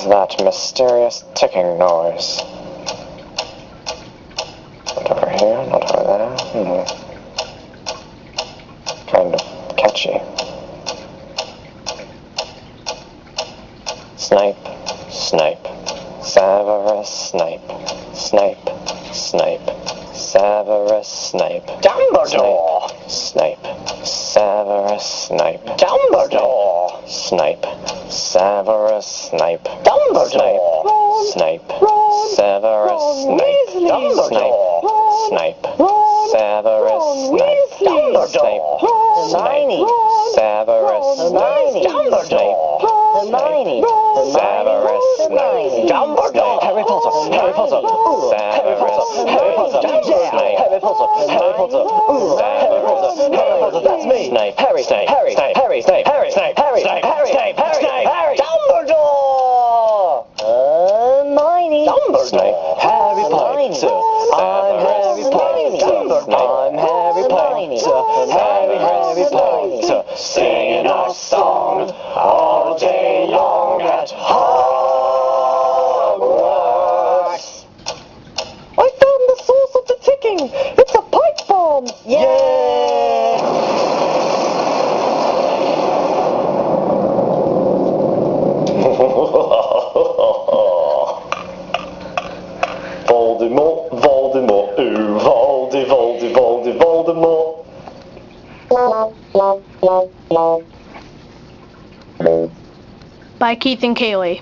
is that mysterious ticking noise? Not over here, not over there. Kind of catchy. Snape, Snape, Severus Snape, Snape, Snape, Severus Snape, Dumbledore! Snape, Severus Snape, Dumbledore! Snape, Severus Snape, Dumbledore! Snape, Severus Snape, Dumbledore! Snape, Severus Snape, Dumbledore! Hermione, Severus Snape, Dumbledore! Hermione, Severus Snape, Dumbledore! Harry Potter, Harry Potter, Severus Snape, Harry Potter, Harry Potter, Harry Potter, that's me, Snape, Harry, Snape, Harry, Snape, Harry, Snape, Harry, Snape, Harry, Snape, Harry, Snape, Harry, Snape, Harry, Dumbledore! Hermione, Snape, Harry Potter, I'm Harry Potter, I'm Harry Potter, Harry Potter, singing our song all day long at Hogwarts. I found the source of the ticking! It's a pipe bomb! Yeah! Voldemort, Voldemort, ooh, Voldemort. By Keith and Kaylee.